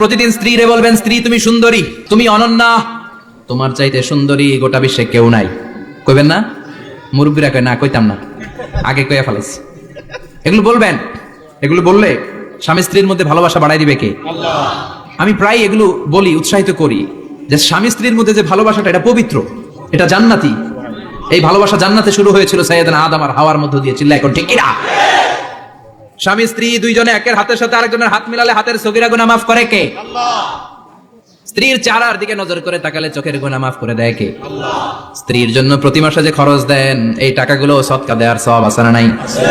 প্রতিদিন স্ত্রীরে বলবেন, স্ত্রী তুমি সুন্দরী, তুমি অনন্যা, তোমার চাইতে সুন্দরী গোটা বিশ্বে কেউ নাই। কইবেন না? মুরব্বীরা কয় না, কইতাম না, আগে কইয়া ফেলাইছি। এগুলো বলবেন। এগুলো বললে স্বামী স্ত্রীর মধ্যে ভালোবাসা বাড়াই দিবে কে? আল্লাহ। আমি প্রায় এগুলো বলি, উৎসাহিত করি যে স্বামী স্ত্রীর মধ্যে যে ভালোবাসাটা, এটা পবিত্র, এটা জান্নাতি। এই ভালোবাসা জান্নাতে শুরু হয়েছিল সাইয়েদনা আদম আর হাওয়ার মধ্য দিয়ে। চিল্লা এখন ঠিক কিনা? স্বামী স্ত্রী দুইজনে একের হাতের সাথে আরেকজনের হাত মিলালে হাতের সগীরা গুনাহ মাফ করে কে? আল্লাহ। স্ত্রীর চেহারার দিকে নজর করে তাকালে চোখের গুনাহ মাফ করে দেয় কে? আল্লাহ। স্ত্রীর জন্য প্রতি মাসে যে খরচ দেন, এই টাকাগুলো সদকা দেওয়ার সওয়াব আছে না নাই? আছে।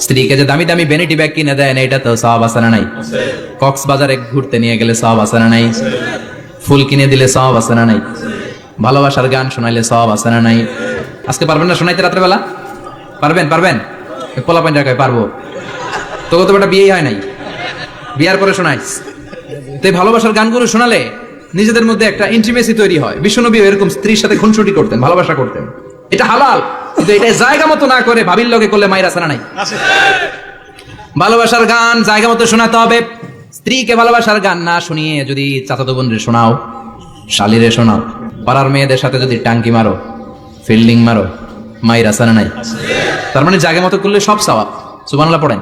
স্ত্রীকে যে দামি দামি ভ্যানিটি ব্যাগ কিনে দেন, এটা তো সওয়াব আছে না নাই? আছে। কক্সবাজারে ঘুরতে নিয়ে গেলে সওয়াব আছে না নাই? আছে। ফুল কিনে দিলে সওয়াব আছে না নাই? আছে। ভালোবাসার গান শোনাইলে সওয়াব আছে না নাই? আজকে পারবেন না শোনাইতে রাতের বেলা? পারবেন? পারবেন? পোলাপাইন রাখায় পারবো। তোকে তো বেটা বিয়েই হয় নাই, বিয়ার পরে শোনাইস। তো এই ভালোবাসার গানগুলো শোনালে নিজেদের মধ্যে একটা ইন্টিমেসি তৈরি হয়। বিশ্বনবী এরকম স্ত্রীর সাথে খুনসুটি করতেন, ভালোবাসা করতেন। এটা হালাল, কিন্তু এটা জায়গা মতো না করে ভাবির লগে করলে মাইর আছে না নাই? ভালোবাসার গান জায়গা মতো শোনাতে হবে। স্ত্রীকে ভালোবাসার গান না শুনিয়ে যদি চাচাতো বোনরে শোনাও, শালিরে শোনাও, পাড়ার মেয়েদের সাথে যদি টাঙ্কি মারো, ফিল্ডিং মারো, মাইর আছে না নাই? তার মানে জায়গা মতো করলে সব সওয়াব। সুবহানাল্লাহ পড়েন।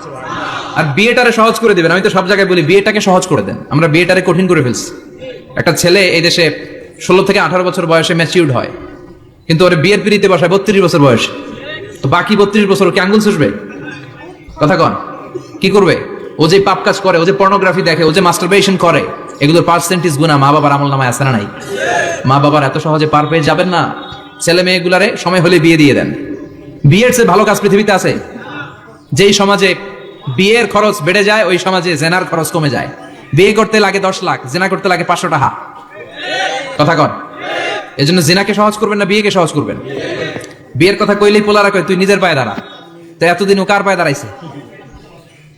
আর বিয়েটারে সহজ করে দিবেন। আমি তো সব জায়গায় বলি বিয়েটাকে সহজ করে দেন। আমরা বিয়েটারে কঠিন করে ফেলছি। একটা ছেলে এই দেশে 16 থেকে 18 বছর বয়সে ম্যাচিউরড হয়, কিন্তু ওরে বিয়ের পিড়িতে বসায় 32 বছর বয়স। তো বাকি 32 বছর কি আঙ্গুল চুষবে? কথা কন, কি করবে? ও যে পাপ কাজ করে, ও যে পর্নোগ্রাফি দেখে, ও যে মাস্টারবেশন করে, এগুলোর পার্সেন্টেজ গুনাহ মা বাবার আমল নামায় আছে না নাই? মা বাবার এত সহজে পার পেয়ে যাবেন না। ছেলে মেয়েগুলারে সময় হলে বিয়ে দিয়ে দেন। বিয়ের চেয়ে ভালো কাজ পৃথিবীতে আছে? যেই সমাজে বিয়ের খরচ বেড়ে যায়, ওই সমাজে জেনার খরচ কমে যায়। বিয়ে করতে লাগে 10 লাখ, জেনা করতে লাগে 500 টাকা। কথা কন। এজন্য জেনাকে সহজ করবেন না বিয়েকে সহজ করবেন? বিয়ের কথা কইলেই পোলারা কয় তুই নিজের পায়ে দাঁড়া। তো এতদিন ও কার পায়ে দাঁড়াইছে?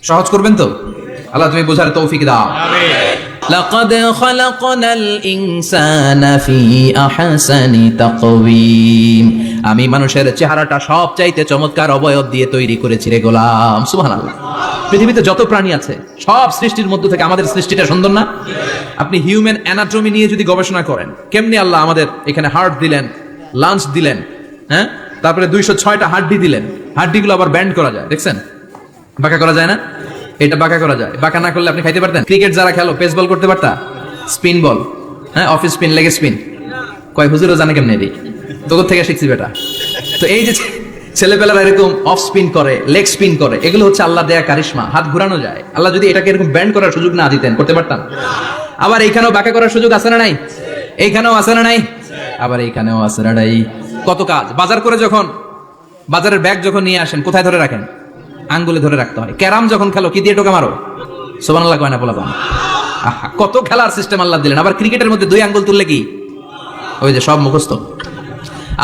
সহজ করবেন তো? আল্লাহ তুমি বোঝার তৌফিক দাও। আমিন। লাকাদ খালাকনাল ইনসানা ফি আহসানি তাকওয়িম। আমি মানুষের চেহারাটা সবচাইতে চমৎকার অবয়ব দিয়ে তৈরি করেছি রে গোলাম। সুবহানাল্লাহ। পৃথিবীতে যত প্রাণী আছে সব সৃষ্টির মধ্য থেকে আমাদের সৃষ্টিটা সুন্দর না? আপনি হিউম্যান অ্যানাটমি নিয়ে যদি গবেষণা করেন, কেমনি আল্লাহ আমাদের এখানে হার্ট দিলেন, লাঞ্চ দিলেন, হ্যাঁ, তারপরে 206টা হাড্ডি দিলেন। হাড্ডিগুলো আবার ব্যান্ড করা যায়, দেখছেন? বাঁকা করা যায় না? এটা বাঁকা করা যায়। বাঁকা না করলে আপনি খাইতে পারতেন? ক্রিকেট যারা খেলো, পেস বল করতে পারতা? স্পিন বল, হ্যাঁ, অফিস স্পিন, লেগ স্পিন, কয় হুজুরও জানে কেমনে রে? তোর থেকে শিখছি বেটা। তো এই যে ছেলেপেলারা এরকম অফ স্পিন করে, লেগ স্পিন করে, এগুলো হচ্ছে আল্লাহ দেয়া কারিশমা। হাত ঘুরানো যায়। আল্লাহ যদি এটাকে এরকম ব্যান্ড করার সুযোগ না দিতেন, করতে পারতাম? আবার এইখানেও বাঁকা করার সুযোগ আছে না নাই? এইখানেও আছে না নাই? আবার এইখানেও আছে না নাই? কত কাজ। বাজার করে যখন বাজারের ব্যাগ যখন নিয়ে আসেন, কোথায় ধরে রাখেন? আঙ্গুলে ধরে রাখতে হয়। ক্যারাম যখন খেলো, কি দিয়ে টোকা মারো? সুবহানাল্লাহ কয় না পোলাপান? আহা, কত খেলার সিস্টেম আল্লাহ দিলেন। আবার ক্রিকেটের মধ্যে 2 আঙ্গুল তুললে কি? ওই যে সব মুখস্থ।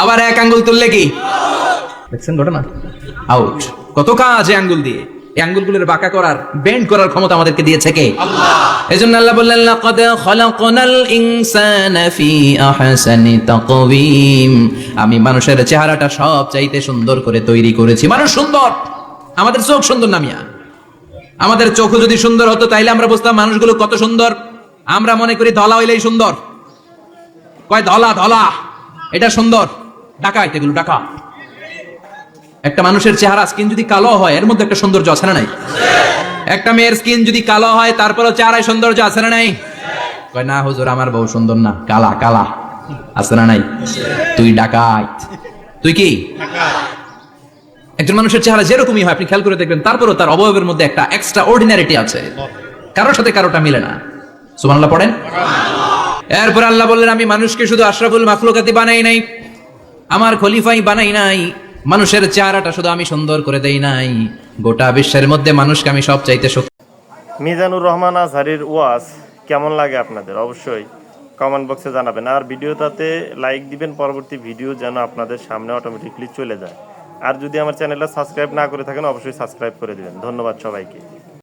আবার 1 আঙ্গুল তুললে কি? দেখছেন ঘটনা? আউট। কত কাজ এই আঙ্গুল দিয়ে। এই আঙ্গুলগুলোর বাঁকা করার, বেন্ড করার ক্ষমতা আমাদেরকে দিয়েছে কে? আল্লাহ। এজন্য আল্লাহ বললেন লাকাদ খালাকনাল ইনসানা ফি আহসানি তাকওয়িম। আমি মানুষের চেহারাটা সবচাইতে সুন্দর করে তৈরি করেছি। মানুষ সুন্দর, আমাদের চোখ সুন্দর না মিয়া? আমাদের চোখ যদি সুন্দর হতো তাইলে আমরা বুঝতাম মানুষগুলো কত সুন্দর। আমরা মনে করি ধলা হইলেই সুন্দর। কয় ধলা ধলা, এটা সুন্দর। ডাকাইত, এগুলো ডাকা। একটা মানুষের চেহারা স্কিন যদি কালো হয়, এর মধ্যে একটা সৌন্দর্য আছে না নাই? একটা মেয়ের স্কিন যদি কালো হয়, তারপরও চেহারায় সৌন্দর্য আছে না নাই? কয় না হুজুর, আমার বউ সুন্দর না, কালা কালা। আছে না নাই? তুই ডাকাইত। তুই কি? একজন মানুষের চেহারা যেরকমই হয় আপনি খেয়াল করে দেখবেন, তারপরও তার অবয়বের মধ্যে একটা এক্সট্রা অর্ডিনারিটি আছে। কারোর সাথে কারোটা মিলে না। সুবহানাল্লাহ পড়েন। এরপর আল্লাহ বললেন আমি মানুষকে শুধু আশরাফুল মাখলুকাতি বানাই নাই, আমার খলিফাই বানাই নাই। মানুষের চেহারাটা শুধু আমি সুন্দর করে দেই নাই, গোটা বিশ্বের মধ্যে মানুষকে আমি সব চাইতে শক্তি। মিজানুর রহমান আজহারীর ওয়াজ কেমন লাগে আপনাদের অবশ্যই কমেন্ট বক্সে জানাবেন। আর ভিডিওটাতে লাইক দিবেন, পরবর্তী ভিডিও যেন আপনাদের সামনে অটোমেটিকলি চলে যায়। আর যদি আমার চ্যানেলটা সাবস্ক্রাইব না করে থাকেন, অবশ্যই সাবস্ক্রাইব করে দিবেন। ধন্যবাদ সবাইকে।